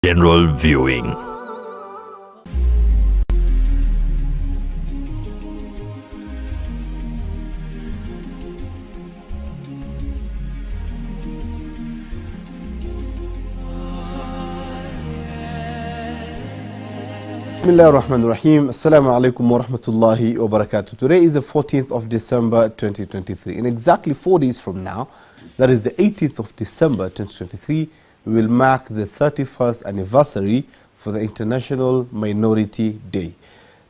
general viewing. Bismillah ar-Rahman ar-Rahim. Assalamu alaikum wa rahmatullahi wa barakatuh. Today is the 14th of December 2023. In exactly 4 days from now, that is the 18th of December 2023, we will mark the 31st anniversary for the International Minority Day.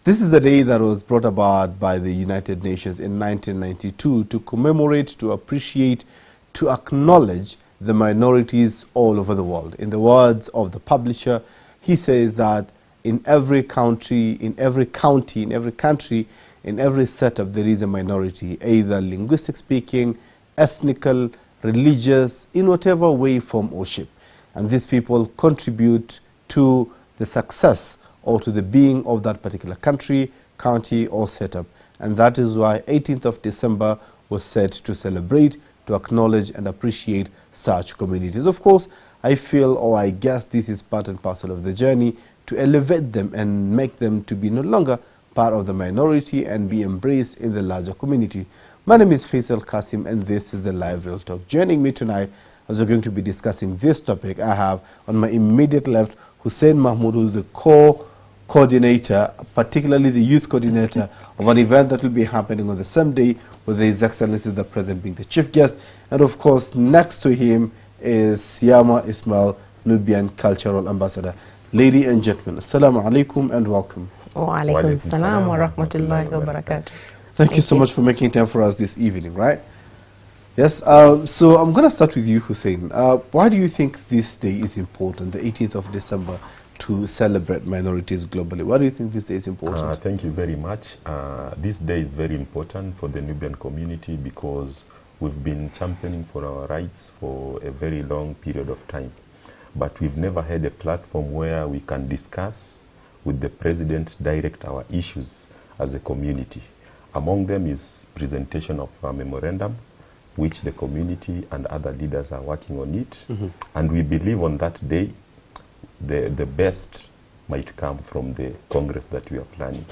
This is the day that was brought about by the United Nations in 1992 to commemorate, to appreciate, to acknowledge the minorities all over the world. In the words of the publisher, he says that in every country, in every county, in every country, in every setup, there is a minority, either linguistic speaking, ethnical, religious, in whatever way, form or shape. And these people contribute to the success or to the being of that particular country, county or setup. And that is why 18th of December was set to celebrate, to acknowledge and appreciate such communities. Of course, I feel, or I guess this is part and parcel of the journey, to elevate them and make them to be no longer part of the minority and be embraced in the larger community. My name is Faisal Kassim and this is the Live Real Talk. Joining me tonight as we're going to be discussing this topic, I have on my immediate left Hussein Mahamud, who is the coordinator, particularly the youth coordinator of an event that will be happening on the same day with His Excellency the President being the chief guest. And of course, next to him is Siyama Ismail, Nubian Cultural Ambassador. Ladies and gentlemen, assalamu alaikum and welcome. Wa alaikum salam wa rahmatullahi wa barakatuh. Thank you so much for making time for us this evening, right? Yes, so I'm going to start with you, Hussein. Why do you think this day is important, the 18th of December, to celebrate minorities globally? Why do you think this day is important? Thank you very much. This day is very important for the Nubian community because we've been championing for our rights for a very long period of time. But we've never had a platform where we can discuss with the president, direct our issues as a community. Among them is presentation of a memorandum, which the community and other leaders are working on it. And we believe on that day, the best might come from the Congress that we are planning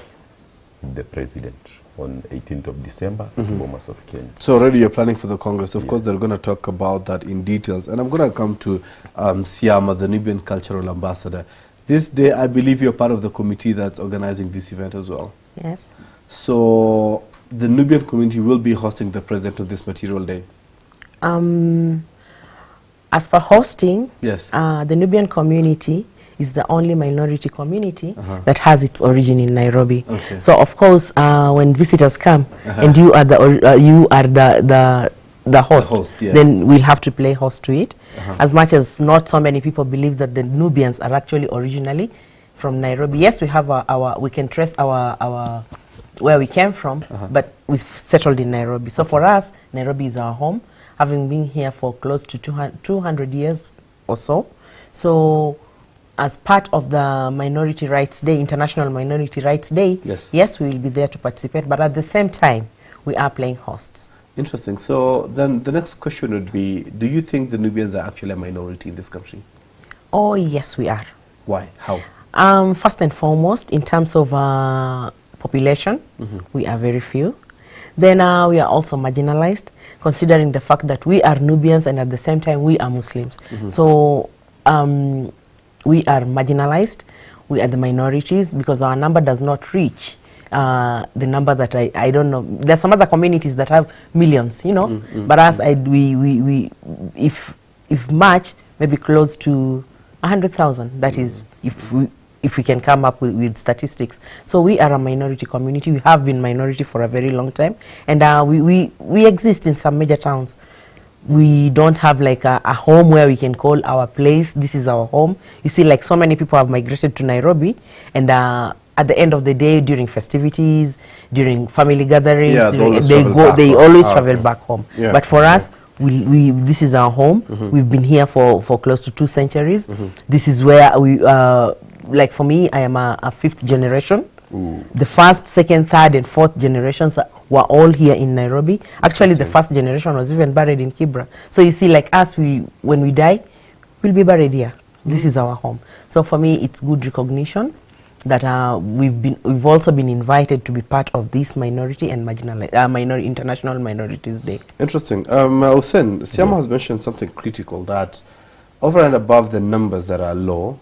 with the president on 18th of December, Bomas of Kenya. So already you're planning for the Congress. Of course, they're going to talk about that in details. And I'm going to come to Siyama, the Nubian Cultural Ambassador. This day, I believe you're part of the committee that's organizing this event as well. Yes. So the Nubian community will be hosting the president on this material day. As for hosting, yes, the Nubian community is the only minority community that has its origin in Nairobi. Okay. So of course, when visitors come and you are the host, yeah, then we'll have to play host to it. As much as not so many people believe that the Nubians are actually originally from Nairobi. Yes, we have we can trace our where we came from, but we've settled in Nairobi. So for us, Nairobi is our home, having been here for close to 200 years or so. So as part of the Minority Rights Day, International Minority Rights Day, yes, we will be there to participate, but at the same time, we are playing hosts. Interesting. So then the next question would be, do you think the Nubians are actually a minority in this country? Oh, yes, we are. Why? How? First and foremost, in terms of population, we are very few. Then we are also marginalized, considering the fact that we are Nubians and at the same time we are Muslims. So we are marginalized, we are the minorities because our number does not reach the number that I don't know. There's some other communities that have millions, you know, but us, if much, maybe close to 100,000, that is, if we can come up with statistics. So we are a minority community. We have been minority for a very long time, and we exist in some major towns. We don't have like a home where we can call our place, this is our home. You see, like so many people have migrated to Nairobi, and at the end of the day, during festivities, during family gatherings, they always travel back home. Yeah. But for us, this is our home. We've been here for close to 2 centuries. This is where we, like for me, I am a 5th generation. The first, second, third, and fourth generations were all here in Nairobi. Actually, the first generation was even buried in Kibra. So you see, like us, when we die, we'll be buried here. This is our home. So for me, it's good recognition that we've also been invited to be part of this minority and International Minorities Day. Interesting. Hussein, Siyama has mentioned something critical, that over and above the numbers that are low,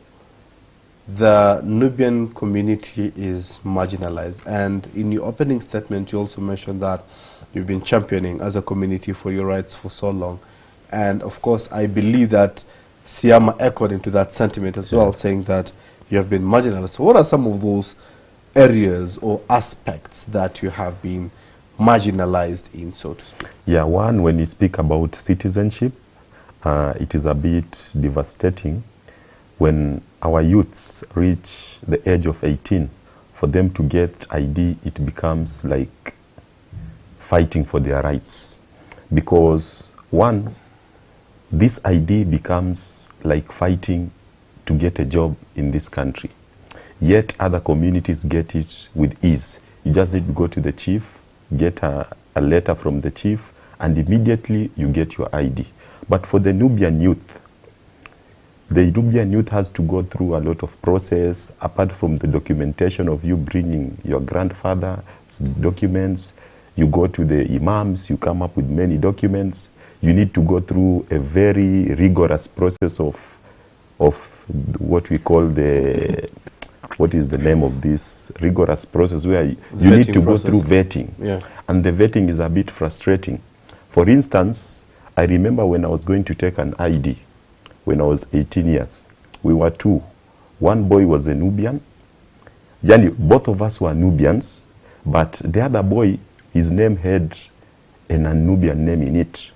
the Nubian community is marginalized. And in your opening statement, you also mentioned that you've been championing as a community for your rights for so long. And of course, I believe that Siyama echoed into that sentiment as well, saying that you have been marginalized. So what are some of those areas or aspects that you have been marginalized in, so to speak? Yeah, one, when you speak about citizenship, it is a bit devastating when our youths reach the age of 18. For them to get ID, it becomes like fighting for their rights. Because one, this ID becomes like fighting to get a job in this country. Yet other communities get it with ease. You just need to go to the chief, get a letter from the chief, and immediately you get your ID. But for the Nubian youth has to go through a lot of process, apart from the documentation of you bringing your grandfather's documents. You go to the imams, you come up with many documents. You need to go through a very rigorous process of what we call what is the name of this rigorous process, where you need to go through vetting. Yeah. And the vetting is a bit frustrating. For instance, I remember when I was going to take an ID, when I was 18 years, we were two. One boy was a Nubian. Both of us were Nubians, but the other boy, his name had a non-Nubian name in it.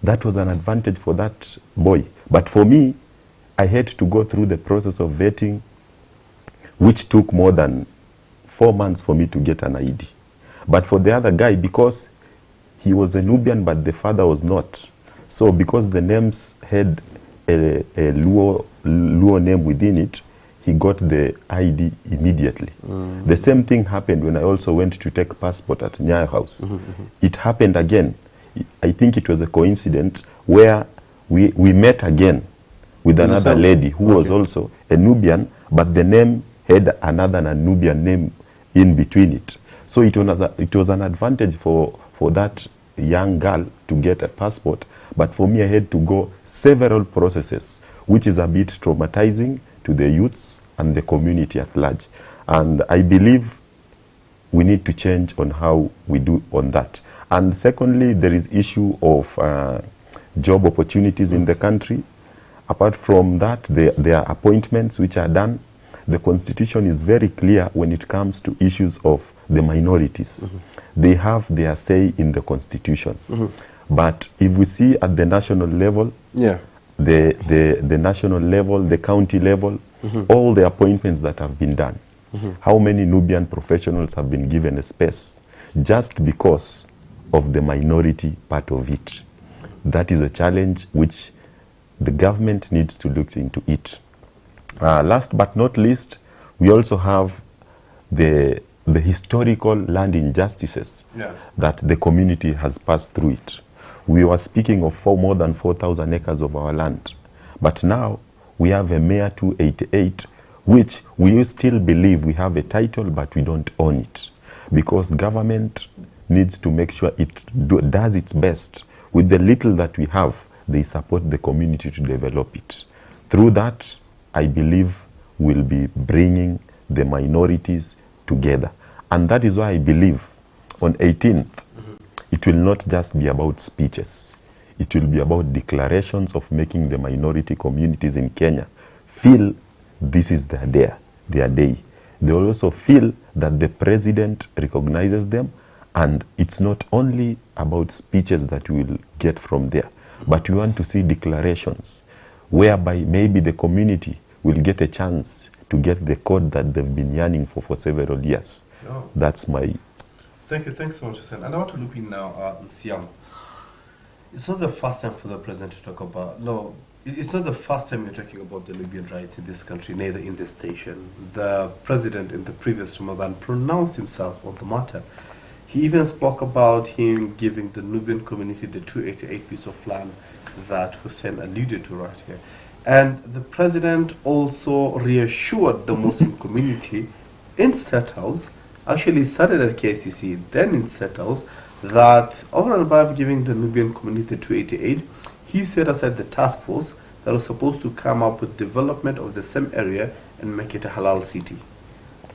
That was an advantage for that boy. But for me, I had to go through the process of vetting, which took more than 4 months for me to get an ID. But for the other guy, because he was a Nubian, but the father was not. So because the names had a Luo name within it, he got the ID immediately. The same thing happened when I also went to take passport at Nyayo House. It happened again. I think it was a coincidence where we met again with another lady who was also a Nubian, but the name had another Nubian name in between it. So it was an advantage for that young girl to get a passport, but for me I had to go several processes, which is a bit traumatizing to the youths and the community at large. And I believe we need to change on how we do on that. And secondly, there is issue of job opportunities in the country. Apart from that, there are appointments which are done. The Constitution is very clear when it comes to issues of the minorities. They have their say in the Constitution. But if we see at the national level, the national level, the county level, all the appointments that have been done, how many Nubian professionals have been given a space just because of the minority part of it? That is a challenge which the government needs to look into it. Last but not least, we also have the historical land injustices that the community has passed through it. We were speaking of more than 4,000 acres of our land. But now we have a mere 288, which we still believe we have a title, but we don't own it. Because government needs to make sure it does its best. With the little that we have, they support the community to develop it. Through that, I believe we'll be bringing the minorities together. And that is why I believe on 18th, it will not just be about speeches. It will be about declarations of making the minority communities in Kenya feel this is their day. They will also feel that the president recognizes them, and it's not only about speeches that we will get from there, but we want to see declarations whereby maybe the community will get a chance to get the code that they've been yearning for several years. That's my... Thank you. Thanks so much, Hussein. And I want to loop in now Siyama. It's not the first time for the president to talk about... No, it's not the first time you're talking about the Nubian rights in this country, neither in this station. The president in the previous Ramadan pronounced himself on the matter. He even spoke about him giving the Nubian community the 288 piece of land that Hussein alluded to right here. And the president also reassured the Muslim community in State House, actually started at KCC, then in State House, that over and above giving the Nubian community 288, he set aside the task force that was supposed to come up with development of the same area and make it a halal city.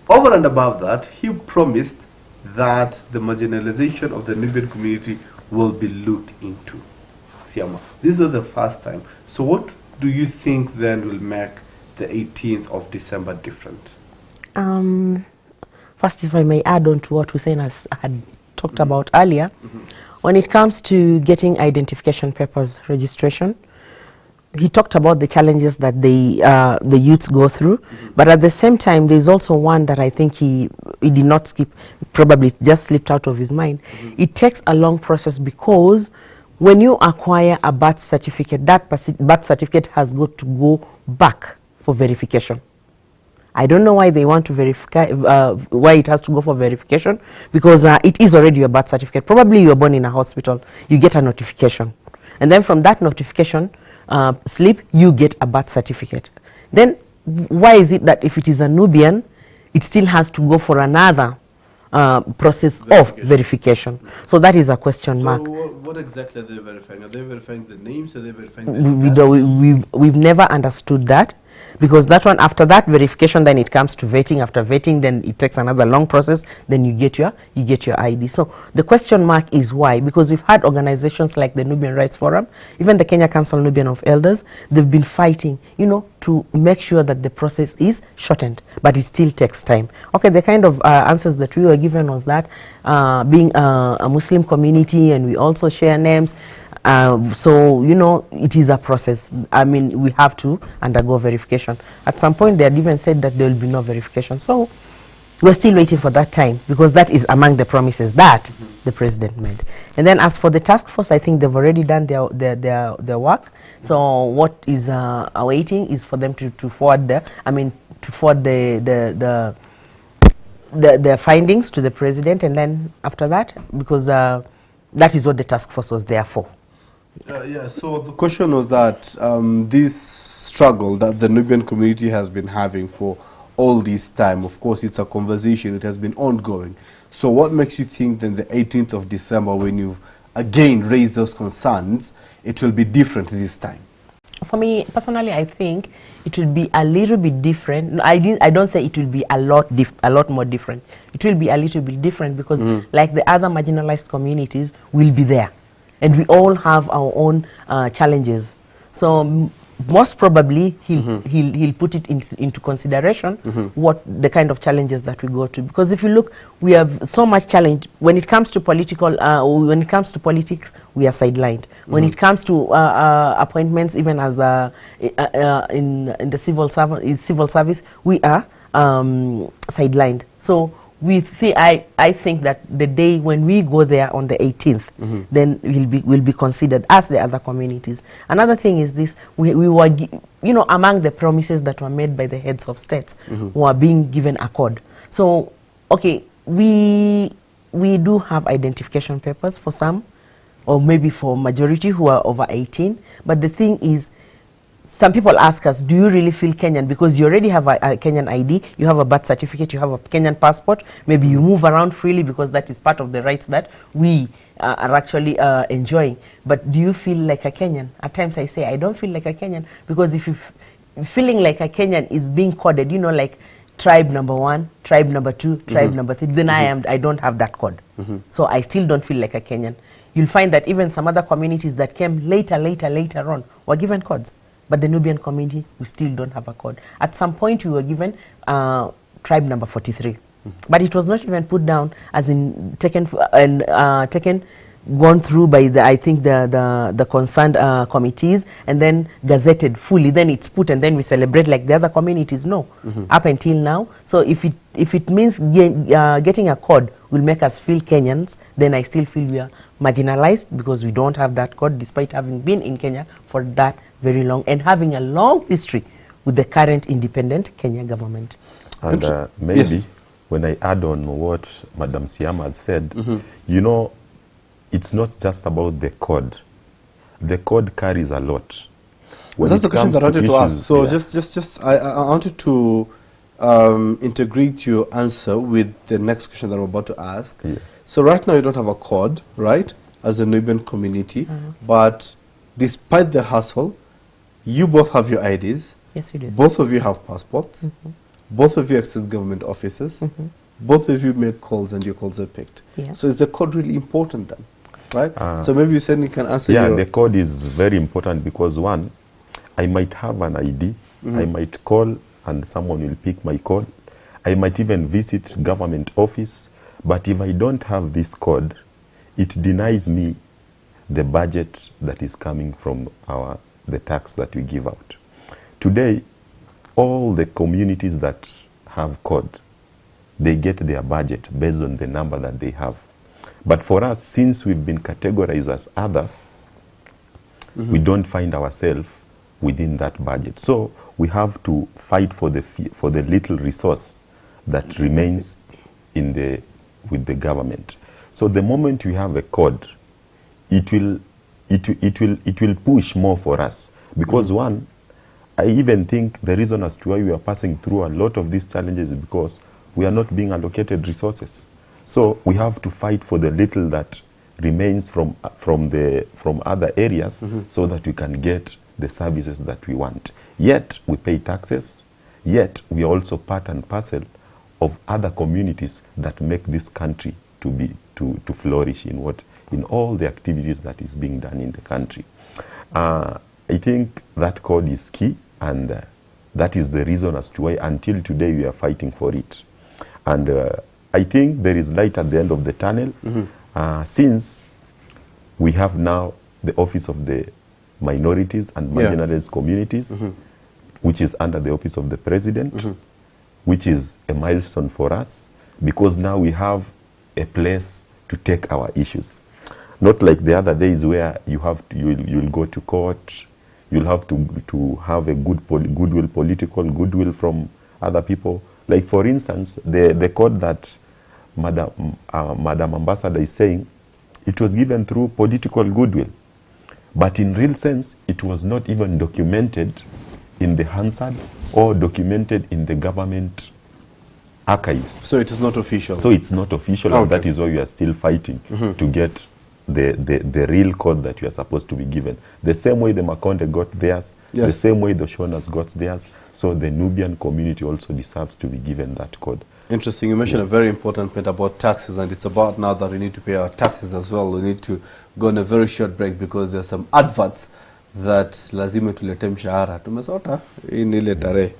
Over and above that, he promised that the marginalization of the Nubian community will be looked into. Siyama, this is the first time. So what do you think then will make the 18th of December different? First, if I may add on to what Hussein had talked about earlier, when it comes to getting identification papers registration, he talked about the challenges that the youths go through, but at the same time, there's also one that I think he did not skip, probably just slipped out of his mind. It takes a long process because when you acquire a birth certificate, that birth certificate has got to go back for verification. I don't know why they want to verify, why it has to go for verification, because it is already your birth certificate. Probably you were born in a hospital, you get a notification. And then from that notification slip, you get a birth certificate. Then why is it that if it is a Nubian, it still has to go for another process of verification? So that is a question mark. So what exactly are they verifying? Are they verifying the names? Are they verifying the we've never understood that, because that one, after that verification, then it comes to vetting. After vetting, then it takes another long process, then you get your ID. So the question mark is why, because we've had organizations like the Nubian Rights Forum, even the Kenya Council Nubian of Elders, they've been fighting, you know, to make sure that the process is shortened, but it still takes time. Okay, the kind of answers that we were given was that being a Muslim community and we also share names, so, you know, it is a process. I mean, we have to undergo verification. At some point, they had even said that there will be no verification. So, we're still waiting for that time, because that is among the promises that the president made. And then as for the task force, I think they've already done their work. So, what is awaiting is for them to forward the findings to the president, and then after that, because that is what the task force was there for. Yeah, so the question was that this struggle that the Nubian community has been having for all this time, of course, it's a conversation, it has been ongoing. So what makes you think that the 18th of December, when you again raise those concerns, it will be different this time? For me, personally, I think it will be a little bit different. I don't say it will be a lot more different. It will be a little bit different because like the other marginalized communities will be there. And we all have our own challenges. So most probably he'll put it into consideration what the kind of challenges that we go to. Because if you look, we have so much challenge when it comes to political, when it comes to politics, we are sidelined. When it comes to appointments, even as in the civil service, we are sidelined. So I think that the day when we go there on the 18th, then will be considered as the other communities. Another thing is this: we were, you know, among the promises that were made by the heads of states who are being given a code. So, okay, we do have identification papers for some, or maybe for majority who are over 18. But the thing is, some people ask us, do you really feel Kenyan? Because you already have a Kenyan ID, you have a birth certificate, you have a Kenyan passport, maybe you move around freely because that is part of the rights that we are actually enjoying. But do you feel like a Kenyan? At times I say, I don't feel like a Kenyan, because if feeling like a Kenyan is being coded, you know, like tribe number 1, tribe number 2, tribe number 3, then I don't have that code. So I still don't feel like a Kenyan. You'll find that even some other communities that came later on were given codes. But the Nubian community, we still don't have a code. At some point, we were given tribe number 43. But it was not even put down as in gone through by the concerned committees and then gazetted fully. Then it's put and then we celebrate like the other communities. No, up until now. So if it means getting a code will make us feel Kenyans, then I still feel we are marginalized because we don't have that code, despite having been in Kenya for that very long and having a long history with the current independent Kenya government. And maybe when I add on what Madam Siyama had said, you know, it's not just about the code. The code carries a lot. when that's the question that I wanted to ask. So yeah. I wanted to integrate your answer with the next question that I'm about to ask. Yes. So right now you don't have a code, right, as a Nubian community, but despite the hassle, you both have your IDs. Yes, we do. Both of you have passports. Both of you access government offices. Both of you make calls and your calls are picked. Yeah. So is the code really important then, right? So maybe you said you can answer. Yeah, the code is very important because one, I might have an ID, I might call and someone will pick my call. I might even visit government office, but if I don't have this code, it denies me the budget that is coming from the tax that we give out. Today, all the communities that have code, they get their budget based on the number that they have. But for us, since we've been categorized as others, we don't find ourselves within that budget. So we have to fight for the little resource that remains with the government. So the moment we have a code, it will push more for us. Because one, I even think the reason as to why we are passing through a lot of these challenges is because we are not being allocated resources. So we have to fight for the little that remains from other areas so that we can get the services that we want. Yet we pay taxes, yet we are also part and parcel of other communities that make this country to flourish in all the activities that is being done in the country. I think that code is key, and that is the reason as to why until today we are fighting for it. And I think there is light at the end of the tunnel, since we have now the Office of the Minorities and Marginalized Communities, which is under the Office of the President, which is a milestone for us, because now we have a place to take our issues. Not like the other days where you'll go to court, you'll have to have a goodwill, political goodwill from other people. Like for instance, the code that Madam Ambassador is saying, it was given through political goodwill. But in real sense, it was not even documented in the Hansard or documented in the government archives. So it is not official. So it's not official, and that is why we are still fighting to get the real code that we are supposed to be given. The same way the Makonde got theirs, the same way the Shonas got theirs, so the Nubian community also deserves to be given that code. Interesting. You mentioned a very important point about taxes, and it's about now that we need to pay our taxes as well. We need to go on a very short break because there's some adverts that lazima tulete mshahara. Tumesota in ile tarehe.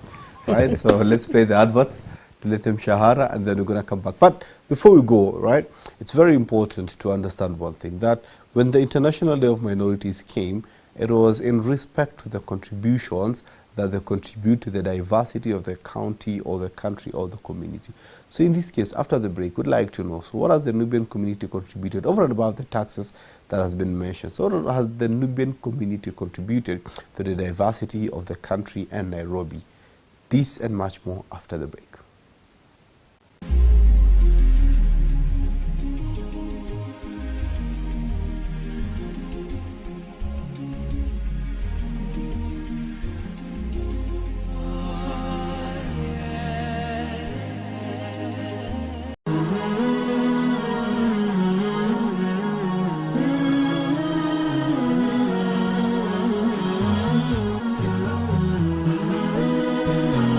Right? So let's play the adverts, tulete mshahara, and then we're going to come back. But before we go, right, it's very important to understand one thing, that when the International Day of Minorities came, it was in respect to the contributions that they contribute to the diversity of the county or the country or the community. So in this case, after the break, we'd like to know, so what has the Nubian community contributed over and above the taxes that has been mentioned? So what has the Nubian community contributed to the diversity of the country and Nairobi? This and much more after the break.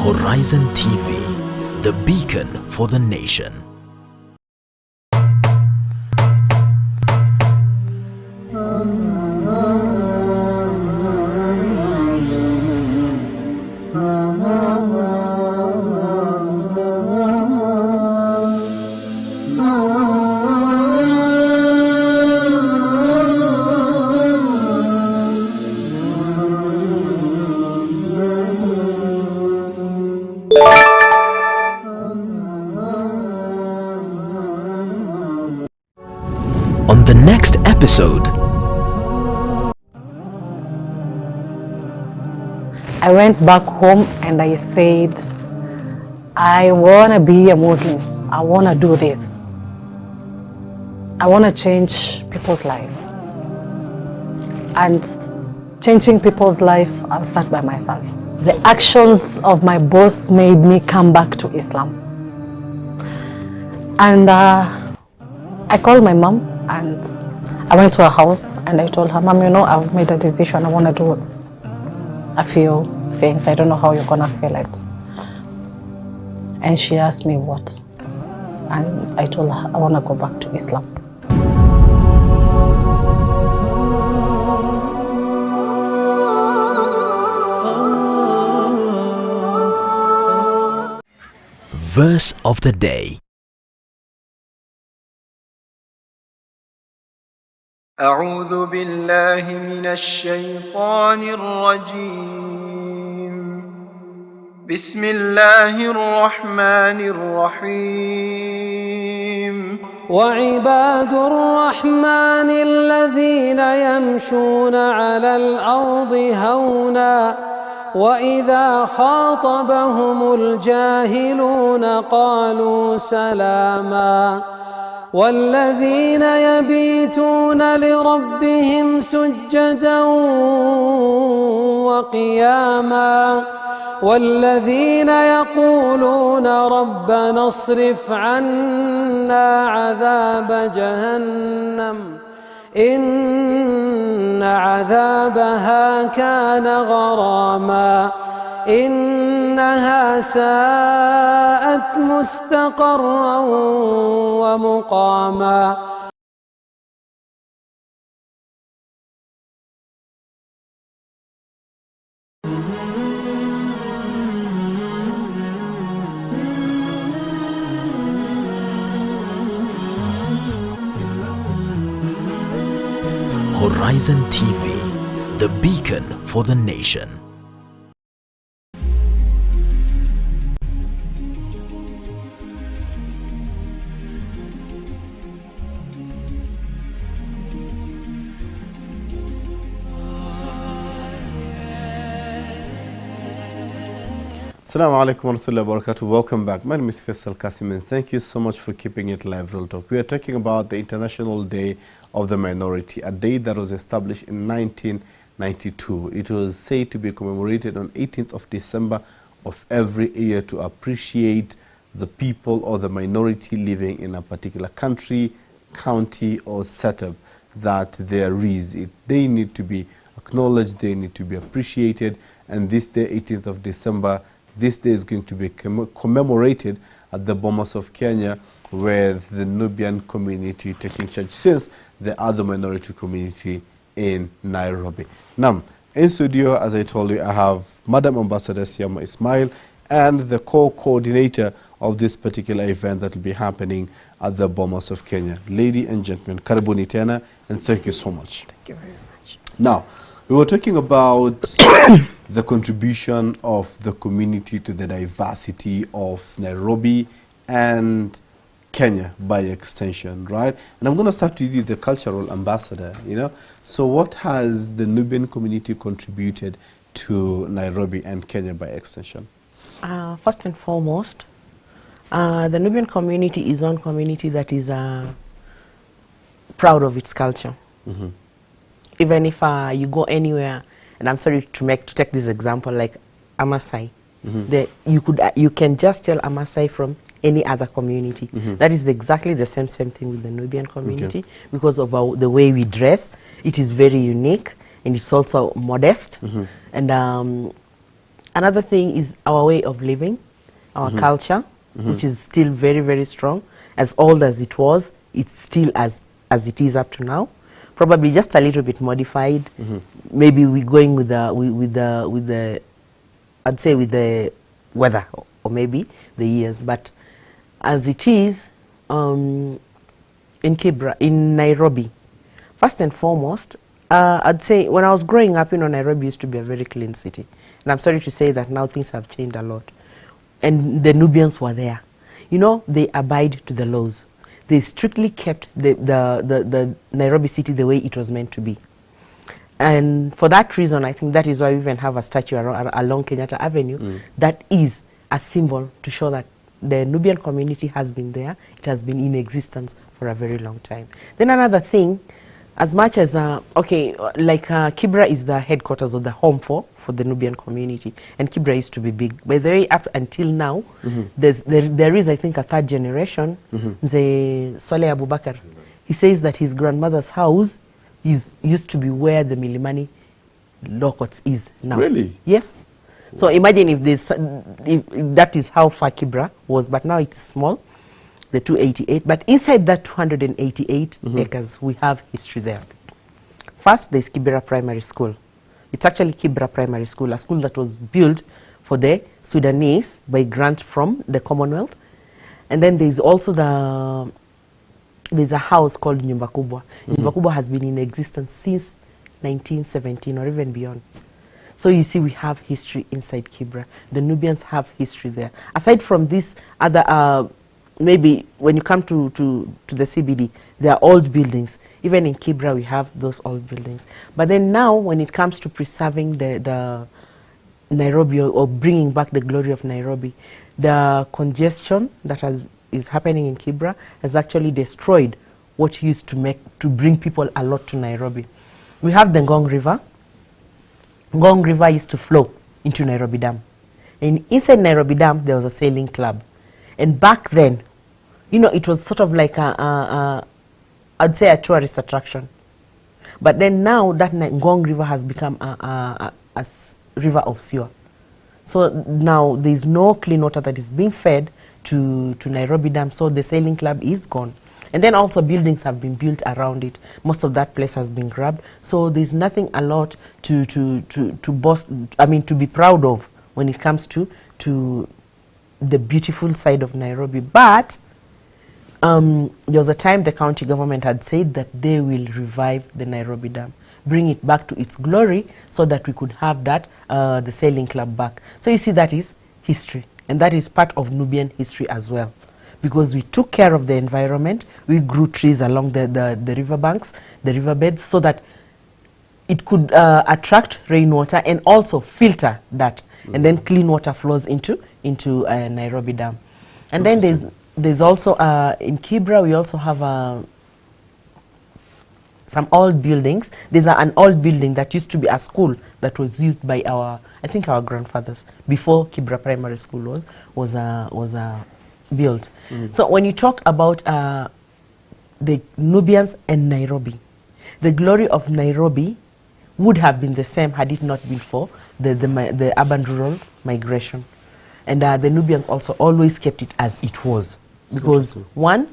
Horizon TV, the beacon for the nation. On the next episode, I went back home and I said, I want to be a Muslim. I want to do this. I want to change people's life. And changing people's life, I'll start by myself. The actions of my boss made me come back to Islam. And I called my mom and I went to her house and I told her, Mom, you know, I've made a decision. I want to do a few things. I don't know how you're going to feel it. And she asked me what. And I told her, I want to go back to Islam. Verse of the day. أعوذ بالله من الشيطان الرجيم بسم الله الرحمن الرحيم وعباد الرحمن الذين يمشون على الأرض هونا وإذا خاطبهم الجاهلون قالوا سلاما والذين يبيتون لربهم سجدا وقياما والذين يقولون ربنا اصرف عنا عذاب جهنم إن عذابها كان غراما إنها ساءت مستقرا ومقاما. Horizon TV, the beacon for the nation. Assalamu alaikum wa rahmatullahi wa barakatuh. Welcome back. My name is Faisal Kassim and thank you so much for keeping it live Real Talk. We are talking about the International Day of the Minority, a day that was established in 1992. It was said to be commemorated on 18th of December of every year to appreciate the people or the minority living in a particular country, county or setup that there is. They need to be acknowledged, they need to be appreciated, and this day, 18th of December, this day is going to be commemorated at the Bomas of Kenya, with the Nubian community taking charge, since the other minority community in Nairobi. Now, in studio, as I told you, I have Madam Ambassador Siyama Ismail and the co-coordinator of this particular event that will be happening at the Bomas of Kenya. Lady and gentlemen, karibuni tena, and thank you so much. Thank you very much. Now, we were talking about the contribution of the community to the diversity of Nairobi and Kenya by extension, right? And I'm going to start with you, the cultural ambassador, you know. So what has the Nubian community contributed to Nairobi and Kenya by extension? First and foremost, the Nubian community is one community that is proud of its culture. Mm-hmm. Even if you go anywhere, and I'm sorry to take this example, like a Maasai, you can just tell a Maasai from any other community. That is exactly the same thing with the Nubian community, because of the way we dress. It is very unique, and it's also modest. And another thing is our way of living, our culture, which is still very, very strong. As old as it was, it's still as it is up to now. Probably just a little bit modified. Maybe we're going with the I'd say with the weather, or maybe the years. But as it is in Nairobi, first and foremost, I'd say when I was growing up, Nairobi used to be a very clean city. And I'm sorry to say that now things have changed a lot. And the Nubians were there. They abide to the laws. They strictly kept the Nairobi city the way it was meant to be. And for that reason, I think that is why we even have a statue along Kenyatta Avenue that is a symbol to show that the Nubian community has been there. It has been in existence for a very long time. Then another thing, As much as, Kibra is the headquarters or the home for the Nubian community. And Kibra used to be big. By the way, up until now, there is, I think, a third generation, the Swaleh Abubakar. He says that his grandmother's house used to be where the Milimani law courts is now. Really? Yes. So imagine if that is how far Kibra was, but now it's small, the 288. But inside that 288 acres, we have history there. First, there's Kibra Primary School. It's actually Kibra Primary School, a school that was built for the Sudanese by grant from the Commonwealth. And then there's also there's a house called Nyumba Kubwa. Nyumba Kubwa has been in existence since 1917 or even beyond. So you see, we have history inside Kibra. The Nubians have history there. Aside from this other, maybe when you come to the CBD, there are old buildings. Even in Kibra, we have those old buildings. But then now, when it comes to preserving the Nairobi or bringing back the glory of Nairobi, the congestion that is happening in Kibra has actually destroyed what used to bring people a lot to Nairobi. We have the Ngong River. Ngong River used to flow into Nairobi Dam. And inside Nairobi Dam, there was a sailing club. And back then, you know, it was sort of like I'd say a tourist attraction. But then now that Ngong River has become a river of sewer. So now there's no clean water that is being fed to Nairobi Dam, so the sailing club is gone. And then also buildings have been built around it. Most of that place has been grabbed. So there's nothing a lot to be proud of when it comes to the beautiful side of Nairobi. But there was a time the county government had said that they will revive the Nairobi Dam, bring it back to its glory so that we could have that, the sailing club back. So you see, that is history. And that is part of Nubian history as well. Because we took care of the environment, we grew trees along the riverbanks, the riverbeds, so that it could attract rainwater and also filter that. And then clean water flows into Nairobi Dam. And then there's also, in Kibra, we also have some old buildings. There's an old building that used to be a school that was used by our grandfathers before Kibra Primary School was built. So when you talk about the Nubians and Nairobi, the glory of Nairobi would have been the same had it not been for the urban-rural migration. And the Nubians also always kept it as it was. Because one,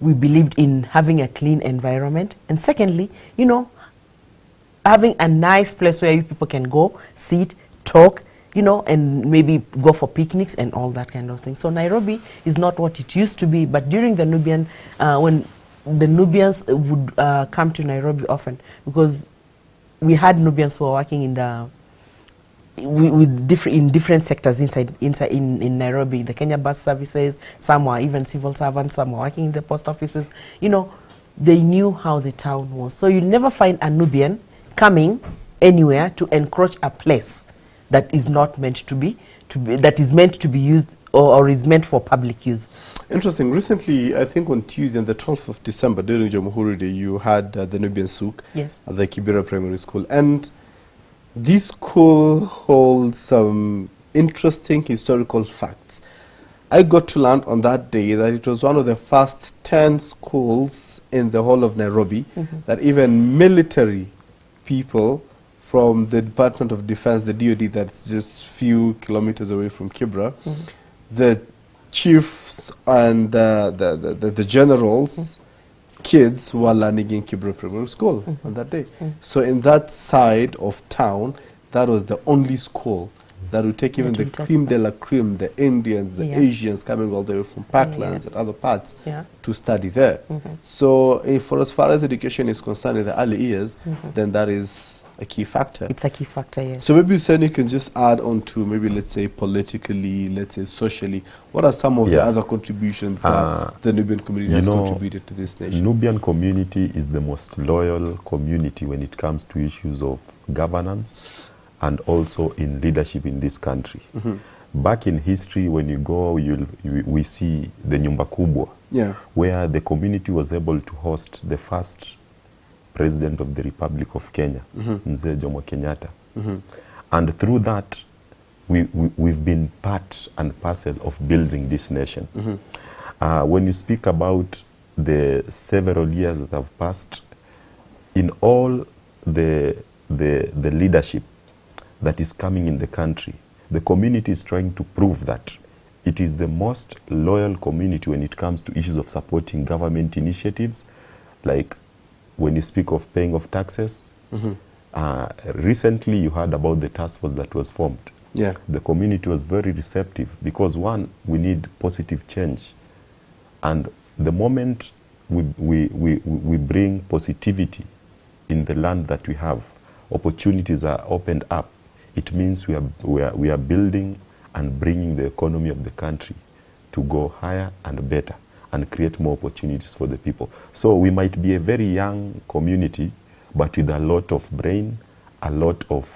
we believed in having a clean environment. And secondly, you know, having a nice place where you people can go, sit, talk, you know, and maybe go for picnics and all that kind of thing. So Nairobi is not what it used to be, but during the Nubian, when the Nubians would come to Nairobi often, because we had Nubians who were working in in different sectors in Nairobi, the Kenya bus services, some were even civil servants, some were working in the post offices. You know, they knew how the town was. So you'll never find a Nubian coming anywhere to encroach a place that is not meant to be, that is meant to be used or is meant for public use. Interesting. Recently, I think on Tuesday, on the 12th of December, during Jamhuri Day, you had the Nubian Souk at the Kibera Primary School. And this school holds some interesting historical facts. I got to learn on that day that it was one of the first 10 schools in the whole of Nairobi that even military people from the Department of Defense, the DOD, that's just few kilometers away from Kibra, the chiefs and the generals, kids were learning in Kibra Primary School on that day. So in that side of town, that was the only school that would take even the cream de la cream, the Indians, the Asians coming all the way from Parklands and other parts to study there. So for as far as education is concerned in the early years, then that is a key factor. It's a key factor, yes. So maybe you can just add on to maybe, let's say, politically, let's say, socially. What are some of the other contributions that the Nubian community has contributed to this nation? Nubian community is the most loyal community when it comes to issues of governance and also in leadership in this country. Back in history, when you go, we see the Nyumba Kubwa, where the community was able to host the first President of the Republic of Kenya, Mzee Jomo Kenyatta. And through that, we've been part and parcel of building this nation. When you speak about the several years that have passed, in all the leadership that is coming in the country, the community is trying to prove that it is the most loyal community when it comes to issues of supporting government initiatives, like when you speak of paying of taxes. Recently, you heard about the task force that was formed. Yeah. The community was very receptive because, one, we need positive change. And the moment we bring positivity in the land that we have, opportunities are opened up. It means we are building and bringing the economy of the country to go higher and better and create more opportunities for the people. So we might be a very young community, but with a lot of brain, a lot of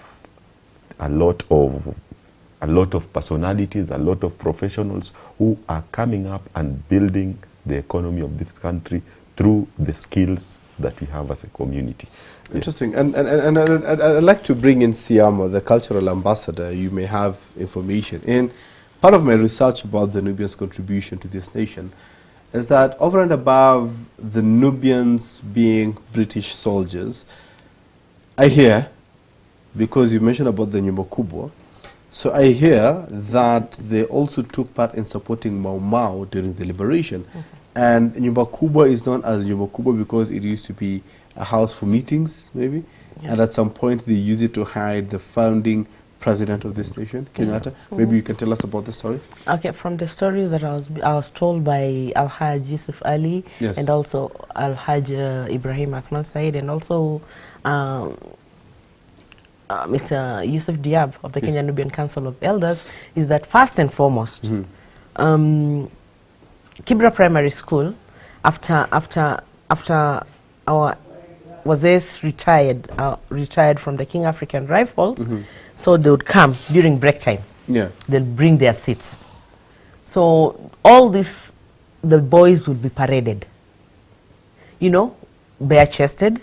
personalities, a lot of professionals who are coming up and building the economy of this country through the skills that we have as a community. Interesting. And I'd like to bring in Siyama, the cultural ambassador. You may have information. And part of my research about the Nubians' contribution to this nation is that over and above the Nubians being British soldiers, I hear, because you mentioned about the Nyumba Kubwa, so I hear that they also took part in supporting Mau Mau during the liberation. And Nyumba Kubwa is known as Nyumba Kubwa because it used to be a house for meetings, maybe. Yeah. And at some point, they used it to hide the founding president of this nation, Kenyatta. Maybe you can tell us about the story. Okay, from the stories that I was told by Al-Haj Yusuf Ali, yes, and also Al-Haj Ibrahim Aknan Said, and also Mr. Yusuf Diab of the Kenya Nubian Council of Elders, is that first and foremost, Kibra Primary School, after our Wazes retired from the King African Rifles, so they would come during break time. Yeah. They'll bring their seats. So all this, the boys would be paraded, you know, bare-chested,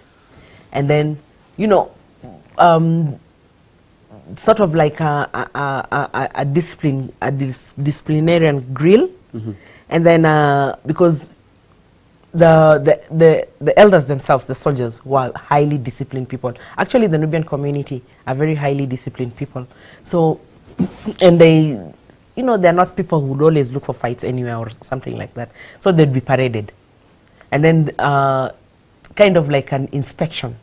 and then, you know, sort of like a disciplinarian grill, and then because the elders themselves, the soldiers, were highly disciplined people. Actually, the Nubian community are very highly disciplined people. So, and they, you know, they're not people who would always look for fights anywhere or something like that. So they'd be paraded, and then kind of like an inspection.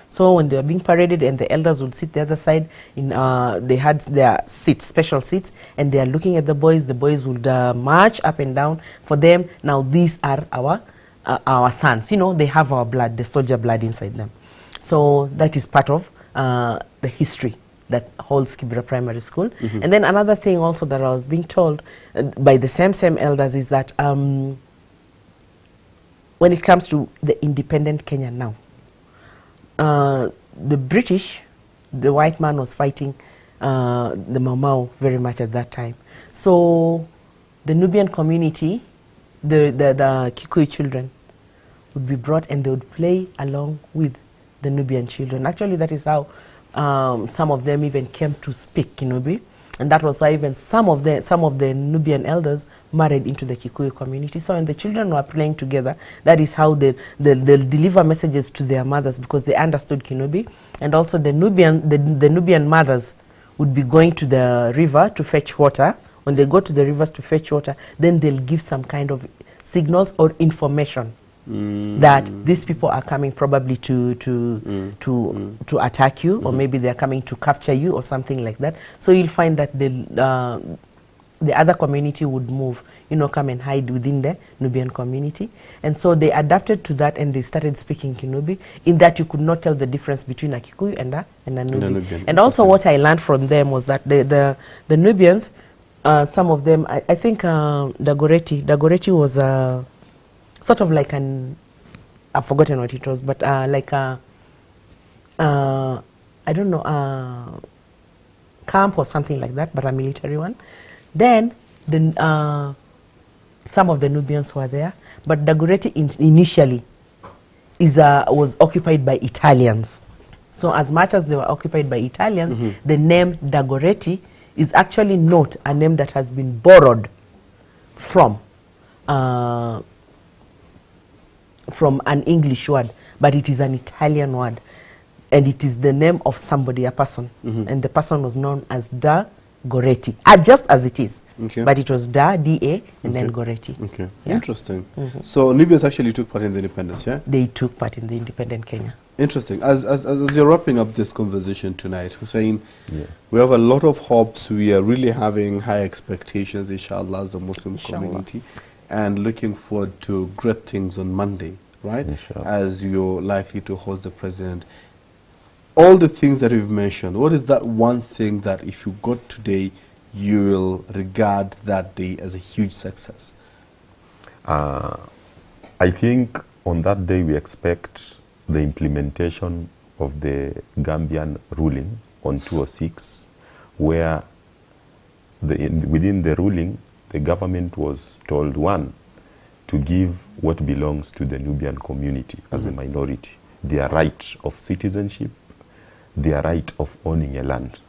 So when they were being paraded, and the elders would sit the other side, they had their seats, special seats, and they are looking at the boys. The boys would march up and down for them. Now these are our sons. You know, they have our blood, the soldier blood inside them. So that is part of the history that holds Kibra Primary School. And then another thing also that I was being told by the same elders is that when it comes to the independent Kenya now, the British, the white man was fighting the Mau Mau very much at that time. So the Nubian community, the Kikuyu children would be brought, and they would play along with the Nubian children. Actually, that is how some of them even came to speak Kinubi, and that was how even some of the Nubian elders married into the Kikuyu community. So when the children were playing together, that is how they'll deliver messages to their mothers, because they understood Kinubi. And also the Nubian mothers would be going to the river to fetch water. When they go to the rivers to fetch water, then they'll give some kind of signals or information that these people are coming probably to attack you, or maybe they're coming to capture you or something like that. So you'll find that the other community would move, you know, come and hide within the Nubian community. And so they adapted to that, and they started speaking Kinubi, in that you could not tell the difference between a Kikuyu and a Nubian. And also what I learned from them was that the Nubians, some of them, I think Dagoretti was sort of like I've forgotten what it was, but like I don't know, camp or something like that, but a military one. Then some of the Nubians were there, but Dagoretti initially was occupied by Italians. So as much as they were occupied by Italians, the name Dagoretti is actually not a name that has been borrowed from an English word, but it is an Italian word. And it is the name of somebody, a person. And the person was known as Da Goretti, just as it is. Okay. But it was Da, D-A, and then Goretti. Okay, Yeah. interesting. So Nubians actually took part in the independence, yeah? They took part in the independent Kenya. Interesting. As you're wrapping up this conversation tonight, Hussein, Yeah. we have a lot of hopes. We are really having high expectations, inshallah, as the Muslim Inshallah. community, and looking forward to great things on Monday, right? Inshallah. As you're likely to host the president. All the things that you've mentioned, what is that one thing that if you got today, you will regard that day as a huge success? I think on that day we expect the implementation of the Gambian ruling on 206, where within the ruling, the government was told, one, to give what belongs to the Nubian community as a minority, their right of citizenship, their right of owning a land.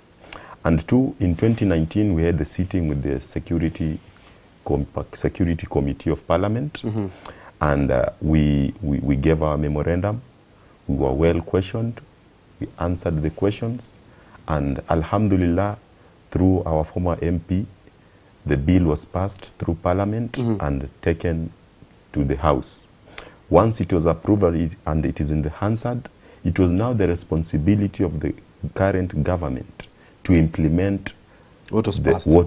And two, in 2019, we had the sitting with the Security Committee of Parliament, and we gave our memorandum. We were well questioned. We answered the questions, and Alhamdulillah, through our former MP, the bill was passed through Parliament and taken to the House. Once it was approved and it is in the Hansard, it was now the responsibility of the current government to implement What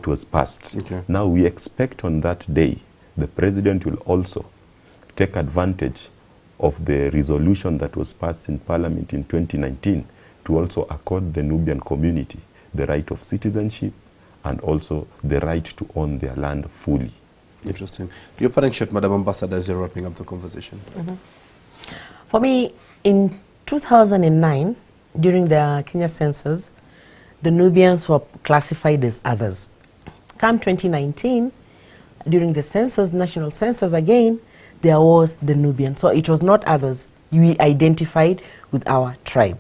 was passed? Okay. Now we expect on that day, the president will also take advantage of the resolution that was passed in Parliament in 2019 to also accord the Nubian community the right of citizenship and also the right to own their land fully. Interesting. Your parting shot, Madam Ambassador, as you're wrapping up the conversation. For me, in 2009, during the Kenya census, the Nubians were classified as others. Come 2019, during the census, national census again, there was the Nubian. So it was not others. We identified with our tribe.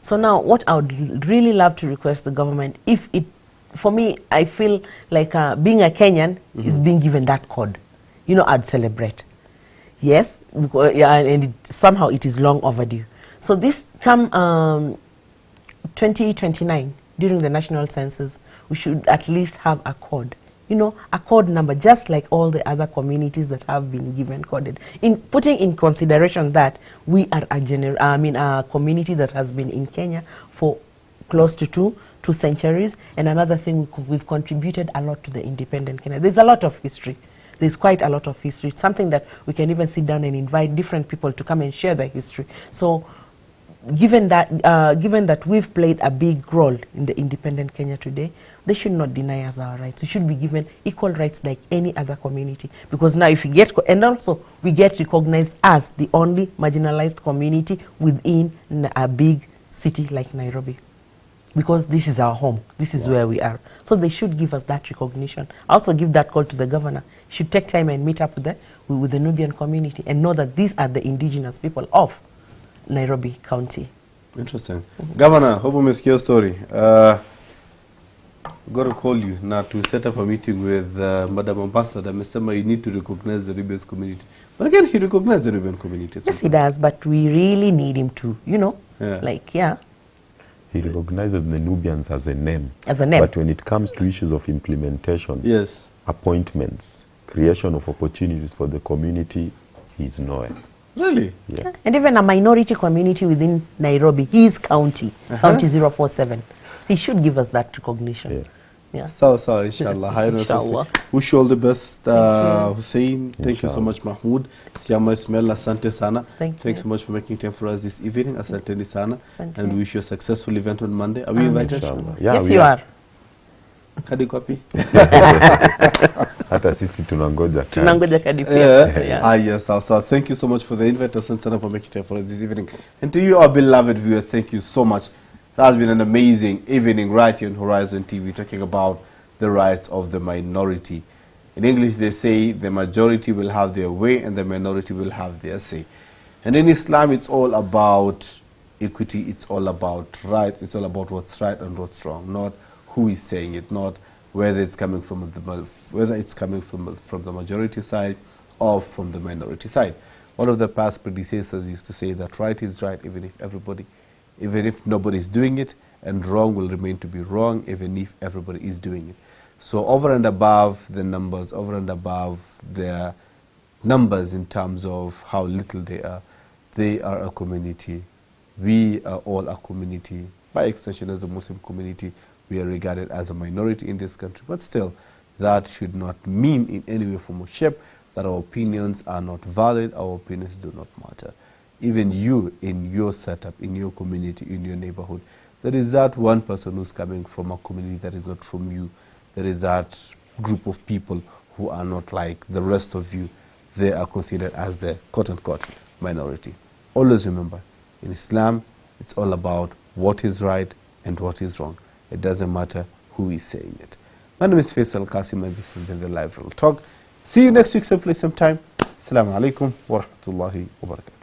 So now what I would really love to request the government, if it, for me, I feel like being a Kenyan is being given that code. You know, I'd celebrate. Yes, because, yeah, and somehow it is long overdue. So this come 2029, during the national census, we should at least have a code. You know, a code number, just like all the other communities that have been given coded. In putting in consideration that we are a community that has been in Kenya for close to two centuries, and another thing, we've contributed a lot to the independent Kenya. There's a lot of history. There's quite a lot of history. It's something that we can even sit down and invite different people to come and share their history. So given that we've played a big role in the independent Kenya today, they should not deny us our rights. We should be given equal rights like any other community. Because now if we get, and also we get recognized as the only marginalized community within a big city like Nairobi. Because this is our home. This is where we are. So they should give us that recognition. I also give that call to the governor. He should take time and meet up with the Nubian community and know that these are the indigenous people of Nairobi County. Interesting. Governor, hope you missed your story. Got to call you now to set up a meeting with Madam Ambassador. Mr. Ma, you need to recognize the Nubian community. But again, he recognized the Nubian community. Yes, he does, but we really need him to, you know, He recognizes the Nubians as a name. As a name. But when it comes to issues of implementation, yes, appointments, creation of opportunities for the community, he's nowhere. Really? Yeah. And even a minority community within Nairobi, his county, County 047, he should give us that recognition. Yeah. Yeah. So, inshallah. Inshallah. Wish you all the best, Hussein. Thank you so much, Mahamud. Siyama, Ismail, asante sana. Thanks so much for making time for us this evening. Asante sana. And we wish you a successful event on Monday. Are we invited? Yeah, yes, you are. Kadi kwapi? Hata sisi tunangoja kadi. Tunangoja kadi pia. Yes, so thank you so much for the invite. Asante sana for making time for us this evening. And to you, our beloved viewer, thank you so much. It has been an amazing evening right here on Horizon TV, talking about the rights of the minority. In English, they say the majority will have their way and the minority will have their say. And in Islam, it's all about equity, it's all about rights, it's all about what's right and what's wrong, not who is saying it, not whether it's coming from the majority side or from the minority side. One of the past predecessors used to say that right is right even if nobody is doing it, and wrong will remain to be wrong even if everybody is doing it. So over and above the numbers, over and above their numbers in terms of how little they are a community. We are all a community. By extension, as the Muslim community, we are regarded as a minority in this country. But still, that should not mean in any way, form, or shape that our opinions are not valid, our opinions do not matter. Even you, in your setup, in your community, in your neighborhood, there is that one person who's coming from a community that is not from you. There is that group of people who are not like the rest of you. They are considered as the quote-unquote minority. Always remember, in Islam, it's all about what is right and what is wrong. It doesn't matter who is saying it. My name is Faisal Kassim, and this has been the Live Real Talk. See you next week, same place, same time. Assalamu alaikum wa rahmatullahi wa barakatuh.